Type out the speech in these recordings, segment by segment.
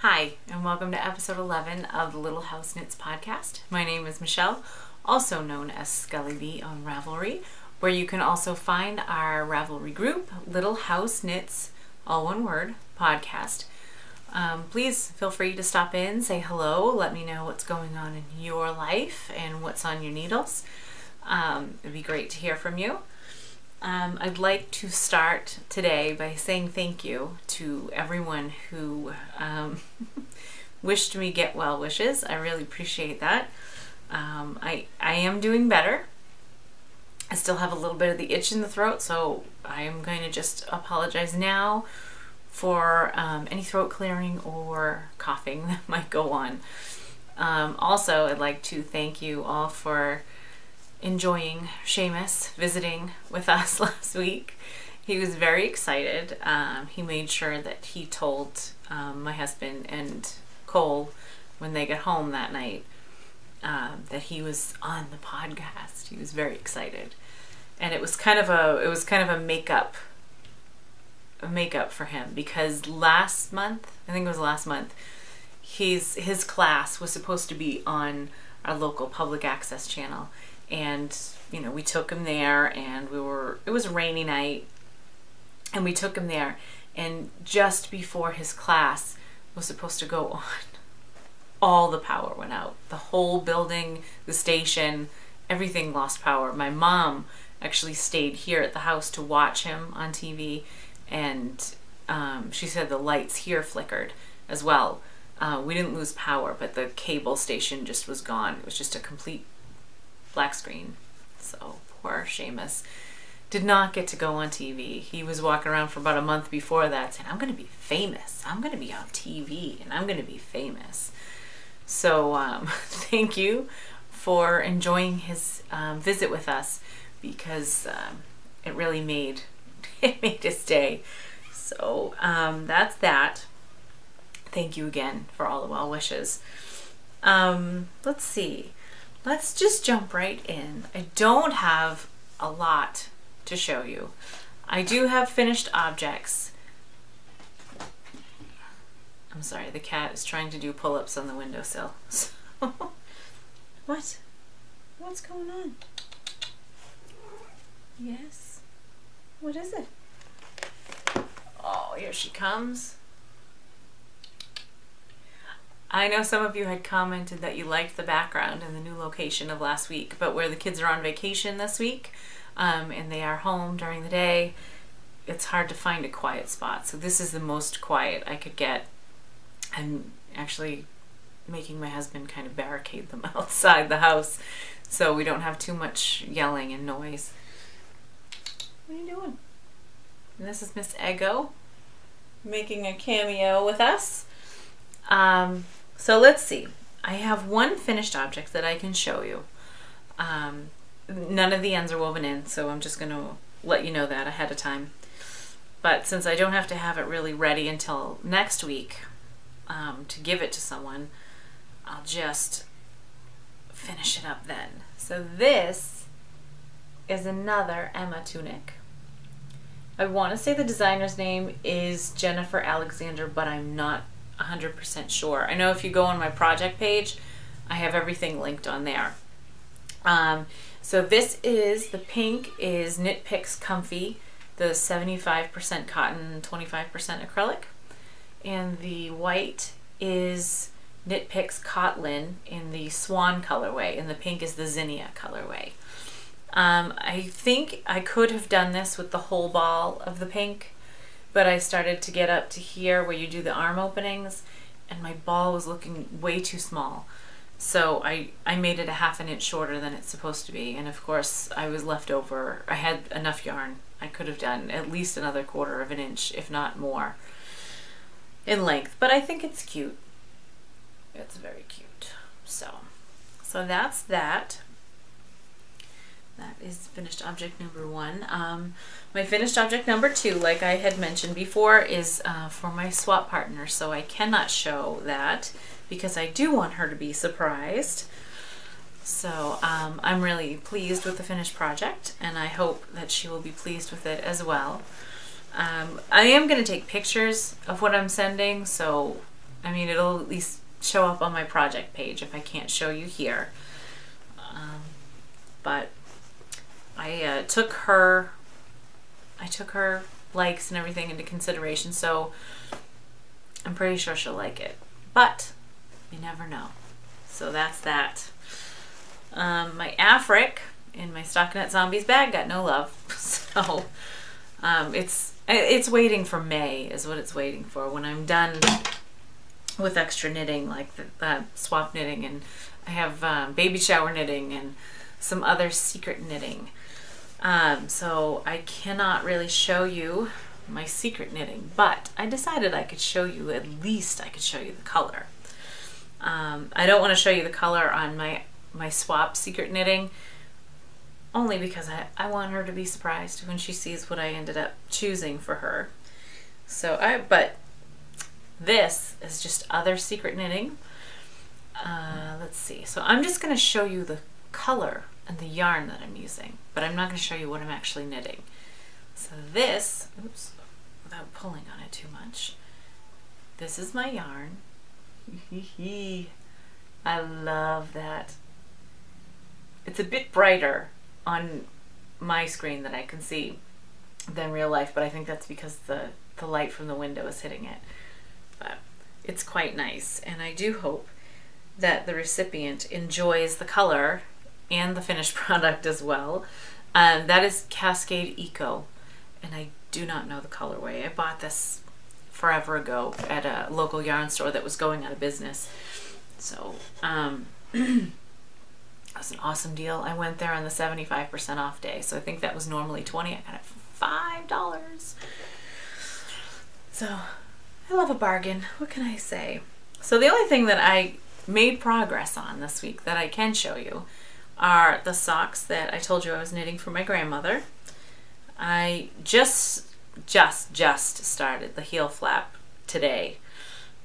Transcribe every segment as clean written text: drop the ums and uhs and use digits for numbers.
Hi, and welcome to episode 11 of the Little House Knits podcast. My name is Michelle, also known as ScullyB on Ravelry, where you can also find our Ravelry group, Little House Knits, all one word, podcast. Please feel free to stop in, say hello, let me know what's going on in your life and what's on your needles. It'd be great to hear from you. I'd like to start today by saying thank you to everyone who wished me get well wishes. I really appreciate that. I am doing better. I still have a little bit of the itch in the throat, so I am going to just apologize now for any throat clearing or coughing that might go on. Also, I'd like to thank you all for enjoying Seamus visiting with us last week. He was very excited. He made sure that he told my husband and Cole when they got home that night that he was on the podcast. He was very excited, and it was kind of a makeup for him, because last month, I think it was last month, his class was supposed to be on our local public access channel. And, you know, we took him there, and it was a rainy night, and we took him there, and just before his class was supposed to go on, all the power went out. The whole building, the station, everything lost power. My mom actually stayed here at the house to watch him on TV, and she said the lights here flickered as well. We didn't lose power, but the cable station just was gone. It was just a complete black screen. So poor Seamus did not get to go on TV. He was walking around for about a month before that saying, I'm going to be famous. I'm going to be on TV and I'm going to be famous. So thank you for enjoying his visit with us, because it really made his day. So that's that. Thank you again for all the well wishes. Let's see. Let's just jump right in. I don't have a lot to show you. I do have finished objects. I'm sorry, the cat is trying to do pull-ups on the windowsill. So, what? What's going on? Yes? What is it? Oh, here she comes. I know some of you had commented that you liked the background and the new location of last week, but where the kids are on vacation this week, and they are home during the day, it's hard to find a quiet spot. So this is the most quiet I could get. I'm actually making my husband kind of barricade them outside the house so we don't have too much yelling and noise. What are you doing? And this is Miss Ego making a cameo with us. So let's see. I have one finished object that I can show you. None of the ends are woven in, so I'm just going to let you know that ahead of time. But since I don't have to have it really ready until next week to give it to someone, I'll just finish it up then. So this is another Emma tunic. I want to say the designer's name is Jennifer Alexander, but I'm not 100% sure. I know if you go on my project page, I have everything linked on there. So this is, the pink is Knit Picks Comfy, the 75% cotton, 25% acrylic. And the white is Knit Picks Cotlin in the Swan colorway, and the pink is the Zinnia colorway. I think I could have done this with the whole ball of the pink, but I started to get up to here where you do the arm openings, and my ball was looking way too small. So I made it a ½ inch shorter than it's supposed to be, and of course I was left over. I had enough yarn. I could have done at least another ¼ inch, if not more, in length, but I think it's cute. It's very cute. So that's that. That is finished object number one. My finished object number two, like I had mentioned before, is for my swap partner, so I cannot show that because I do want her to be surprised. So I'm really pleased with the finished project, and I hope that she will be pleased with it as well. I am going to take pictures of what I'm sending, so I mean, it'll at least show up on my project page if I can't show you here. But I took her likes and everything into consideration, so I'm pretty sure she'll like it. But you never know. So that's that. My Afric in my Stockinette Zombies bag got no love. So it's waiting for May is what it's waiting for, when I'm done with extra knitting, like the swap knitting, and I have baby shower knitting and some other secret knitting. So I cannot really show you my secret knitting, but I decided I could show you, at least I could show you the color. I don't want to show you the color on my swap secret knitting, only because I want her to be surprised when she sees what I ended up choosing for her. So but this is just other secret knitting. Let's see. So I'm just going to show you the color and the yarn that I'm using, but I'm not going to show you what I'm actually knitting. So this, oops, without pulling on it too much, this is my yarn. I love that. It's a bit brighter on my screen that I can see than real life, but I think that's because the light from the window is hitting it. But it's quite nice, and I do hope that the recipient enjoys the color and the finished product as well. That is Cascade Eco, and I do not know the colorway. I bought this forever ago at a local yarn store that was going out of business. So that was an awesome deal. I went there on the 75% off day, so I think that was normally $20. I got it for $5. So I love a bargain. What can I say? So the only thing that I made progress on this week that I can show you are the socks that I told you I was knitting for my grandmother. I just started the heel flap today,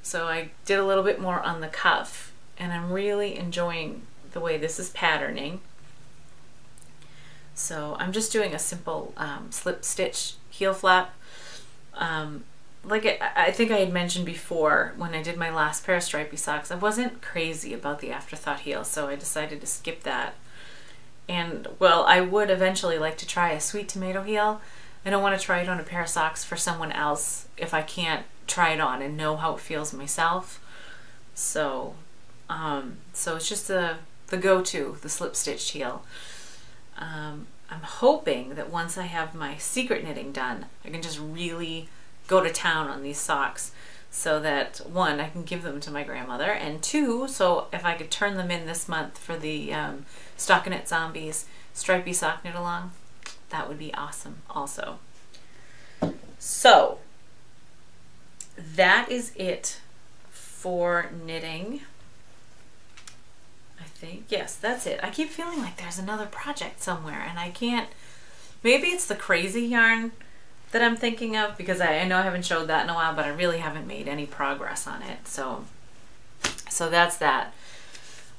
so I did a little bit more on the cuff, and I'm really enjoying the way this is patterning. So I'm just doing a simple slip stitch heel flap. Like I think I had mentioned before, when I did my last pair of stripy socks, I wasn't crazy about the afterthought heel, so I decided to skip that. And, well, I would eventually like to try a sweet tomato heel. I don't want to try it on a pair of socks for someone else if I can't try it on and know how it feels myself. So, so it's just the go-to, the slip stitched heel. I'm hoping that once I have my secret knitting done, I can just really go to town on these socks, so that, one, I can give them to my grandmother, and two, so if I could turn them in this month for the Stockinette Zombies stripy sock knit along, that would be awesome also. So that is it for knitting. I think, yes, that's it. I keep feeling like there's another project somewhere, and I can't, maybe it's the crazy yarn that I'm thinking of, because I know I haven't showed that in a while, but I really haven't made any progress on it. So that's that.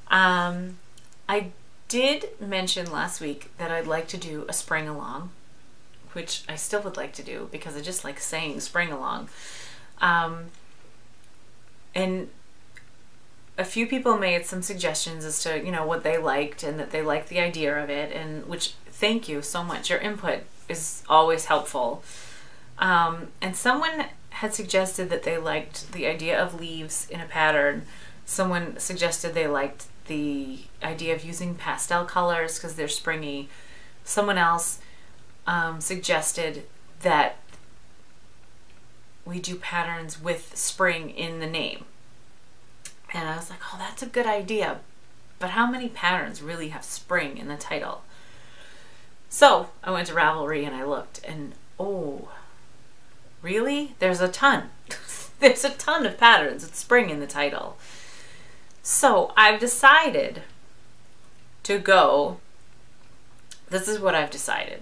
I did mention last week that I'd like to do a spring along, which I still would like to do because I just like saying spring along. And a few people made some suggestions as to, you know, what they liked and that they liked the idea of it, and which, thank you so much. Your input is always helpful. And someone had suggested that they liked the idea of leaves in a pattern. Someone suggested they liked the idea of using pastel colors because they're springy. Someone else suggested that we do patterns with spring in the name. And I was like, oh, that's a good idea. But how many patterns really have spring in the title? So I went to Ravelry and I looked, and oh, really? There's a ton. There's a ton of patterns with spring in the title. So I've decided to go, this is what I've decided.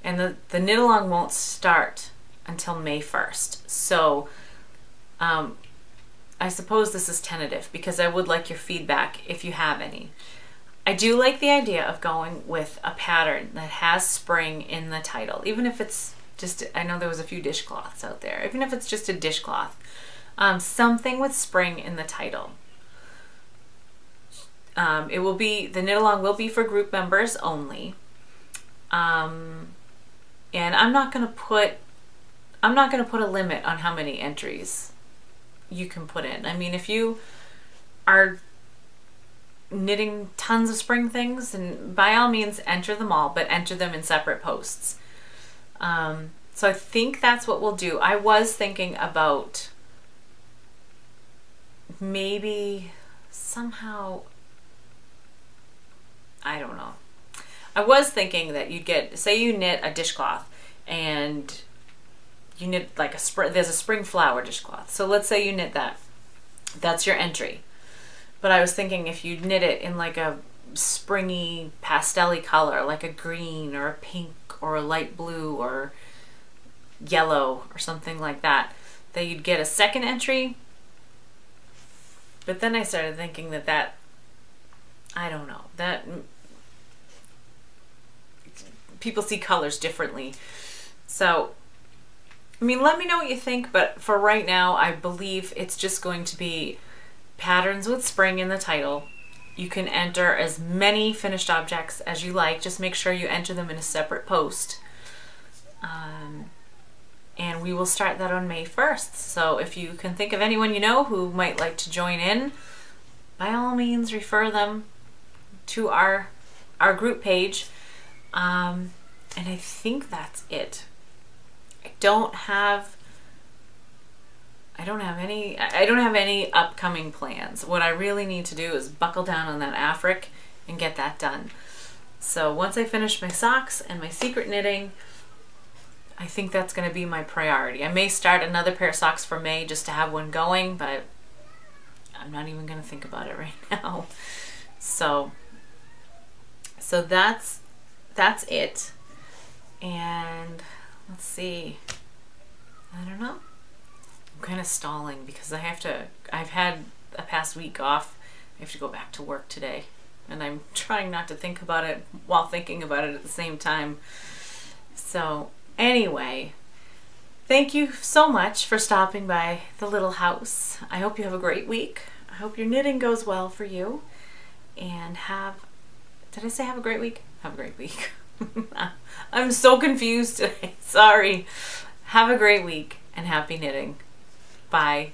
And the knit along won't start until May 1st. So I suppose this is tentative because I would like your feedback if you have any. I do like the idea of going with a pattern that has spring in the title, even if it's just, I know there was a few dishcloths out there, even if it's just a dishcloth. something with spring in the title. It will be, the knit along will be for group members only. And I'm not going to put a limit on how many entries you can put in. I mean, if you are knitting tons of spring things, and by all means enter them all, but enter them in separate posts. So I think that's what we'll do. I was thinking about maybe somehow, I don't know. I was thinking that you'd get, say you knit a dishcloth and you knit like there's a spring flower dishcloth. So let's say you knit that. That's your entry. But I was thinking if you knit it in like a springy pastel-y color, like a green or a pink or a light blue or yellow or something like that, that you'd get a second entry. But then I started thinking that I don't know, that people see colors differently. So, I mean, let me know what you think, but for right now, I believe it's just going to be patterns with spring in the title. You can enter as many finished objects as you like. Just make sure you enter them in a separate post. And we will start that on May 1st. So if you can think of anyone you know who might like to join in, by all means refer them to our group page. And I think that's it. I don't have any upcoming plans. What I really need to do is buckle down on that Afric and get that done. So once I finish my socks and my secret knitting, I think that's going to be my priority. I may start another pair of socks for May just to have one going, but I'm not even going to think about it right now. So that's it. And let's see. I don't know. I'm kind of stalling because I've had a past week off. I have to go back to work today. And I'm trying not to think about it while thinking about it at the same time. So anyway, thank you so much for stopping by the little house. I hope you have a great week. I hope your knitting goes well for you. And did I say have a great week? Have a great week. I'm so confused today. Sorry. Have a great week and happy knitting. Bye.